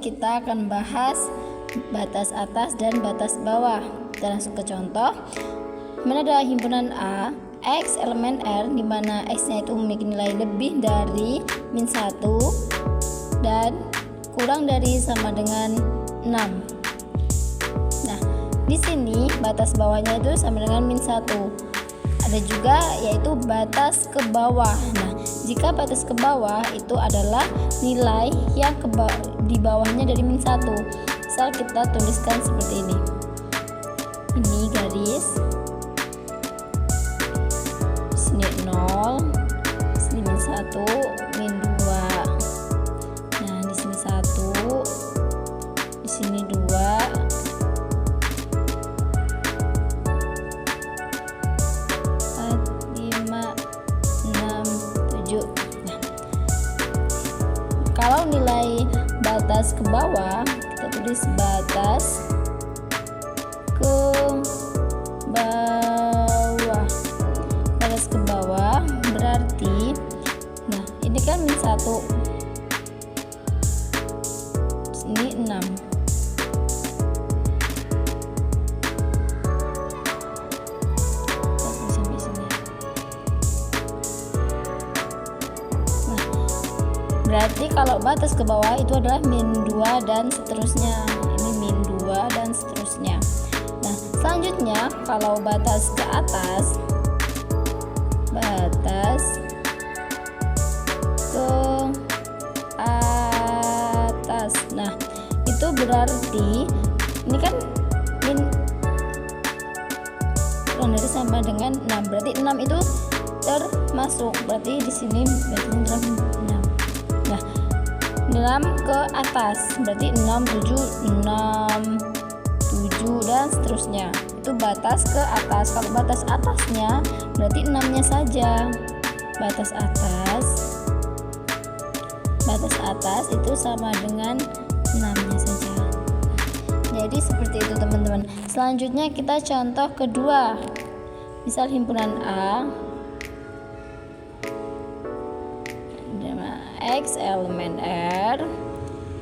kita akan bahas batas atas dan batas bawah. Kita langsung ke contoh. Mana adalah himpunan A, X elemen R, di mana X-nya itu memiliki nilai lebih dari -1 dan kurang dari sama dengan 6. Nah, di sini batas bawahnya itu sama dengan -1. Ada juga yaitu batas ke bawah. Nah, jika batas ke bawah itu adalah nilai yang di bawahnya dari -1. Misal kita tuliskan seperti ini. Ini garis. Sini 0, sini -1, -2. Nah, di sini 1, di sini 2, kalau nilai batas ke bawah, kita tulis batas ke bawah. Batas ke bawah berarti, nah ini kan -1, ini 6. Berarti kalau batas ke bawah itu adalah -2 dan seterusnya. Ini -2 dan seterusnya. Nah, selanjutnya kalau batas ke atas, batas ke atas. Nah, itu berarti ini kan kurang dari sama dengan 6. Berarti 6 itu termasuk. Berarti di sini berarti 6. Nah, 6 ke atas berarti 6, 7 dan seterusnya. Itu batas ke atas. Kalau batas atasnya berarti 6-nya saja. Batas atas itu sama dengan 6-nya saja. Jadi seperti itu teman-teman. Selanjutnya kita contoh kedua. Misal himpunan A, X elemen R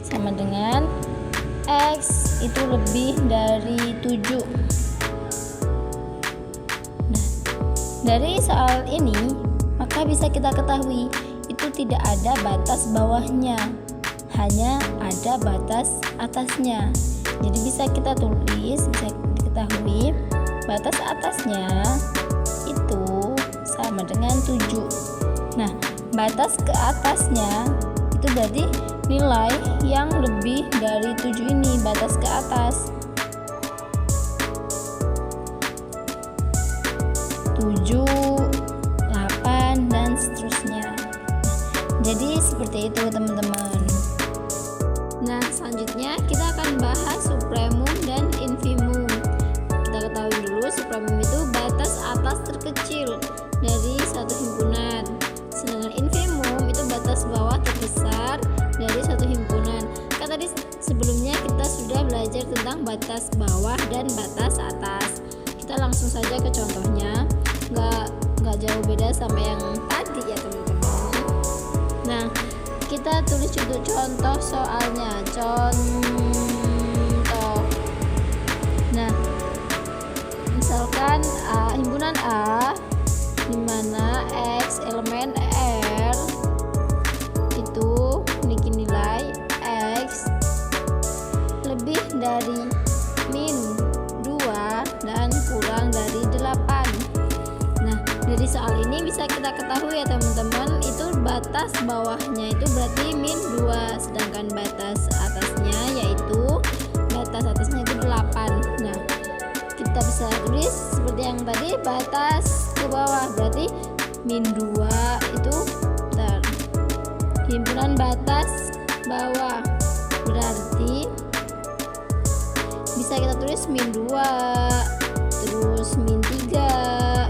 sama dengan X itu lebih dari 7. Nah, dari soal ini maka bisa kita ketahui itu tidak ada batas bawahnya, hanya ada batas atasnya. Jadi bisa kita tulis, bisa diketahui batas atasnya itu sama dengan 7. Nah, batas ke atasnya itu berarti nilai yang lebih dari 7 ini, batas ke atas. 7, 8 dan seterusnya. Jadi seperti itu teman-teman. Nah, selanjutnya kita akan bahas supremum dan infimum. Kita ketahui dulu supremum itu batas atas terkecil dari satu himpunan. Sedangkan infimum itu batas bawah terbesar dari satu himpunan. Kan tadi sebelumnya kita sudah belajar tentang batas bawah dan batas atas. Kita langsung saja ke contohnya. Nggak jauh beda sama yang tadi ya teman-teman. Nah, kita tulis contoh soalnya. Contoh. Nah, misalkan himpunan A di mana X elemen R itu memiliki nilai X lebih dari -2 dan kurang dari 8. Nah, dari soal ini bisa kita ketahui ya teman-teman, itu batas bawahnya itu berarti -2, sedangkan batas atasnya yaitu itu 8. Nah, kita bisa tulis seperti yang tadi, batas ke bawah berarti -2 itu himpunan batas bawah, berarti bisa kita tulis -2, terus -3,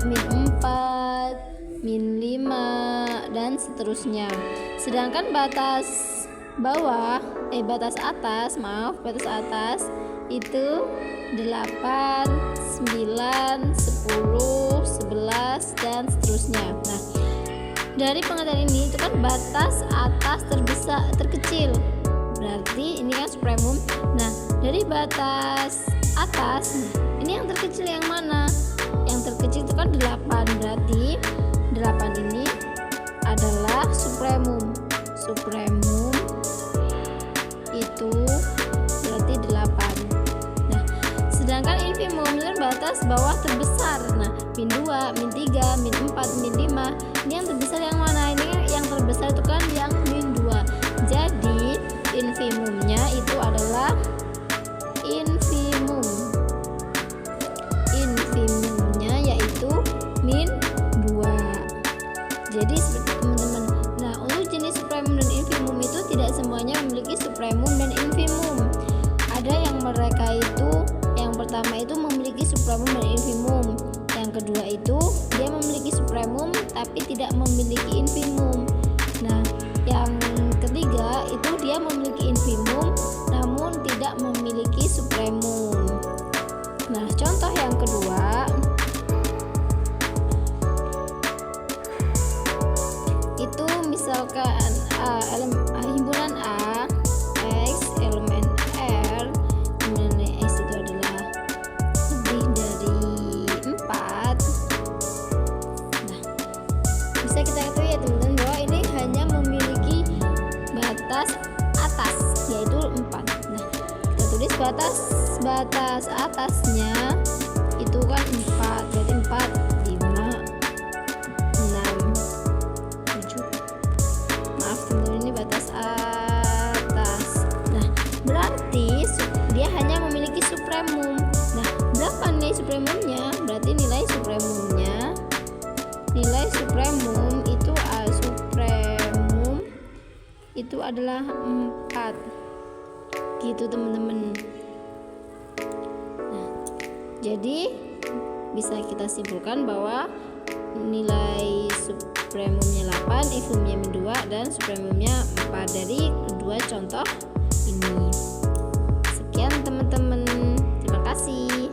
-4, -5 dan seterusnya. Sedangkan batas atas itu 8, 9, 10, 11 dan seterusnya. Nah, dari pengertian ini itu kan batas atas terkecil. berarti ini kan supremum. Nah, dari batas atas, ini yang terkecil yang mana? Yang terkecil itu kan 8, berarti 8 ini adalah supremum. Supremum itu berarti 8. Nah, sedangkan infimum itu kan batas bawah terbesar. Nah, min 2, min 3, min 4, min 5. Ini yang terbesar yang mana? Ini yang terbesar itu kan yang min 2. Jadi, infimumnya itu adalah infimum. Infimumnya yaitu min 2. Jadi seperti teman-teman. Nah, untuk jenis supremum dan infimum itu tidak semuanya memiliki supremum dan infimum. Ada yang mereka itu, yang pertama itu memiliki supremum dan infimum. Yang kedua itu dia memiliki supremum tapi tidak memiliki infimum. Nah, yang ketiga itu dia memiliki infimum namun tidak memiliki supremum. Nah, contoh yang kedua itu misalkan himpunan A X elemen R nilai X itu adalah lebih dari 4. Nah, bisa kita ketahui ya teman-teman bahwa ini hanya memiliki batas atas yaitu 4. Nah, kita tulis batas atasnya itu kan 4, berarti 4, 5, 6, 7. Maaf teman-teman, ini batas atas. Nah, berarti dia hanya memiliki supremum. Nah, berapa nilai supremumnya? Berarti nilai supremum itu adalah 4. Gitu teman-teman. Nah, jadi bisa kita simpulkan bahwa nilai supremumnya 8, infimumnya min 2 dan supremumnya 4 dari kedua contoh ini. Sekian teman-teman. Terima kasih.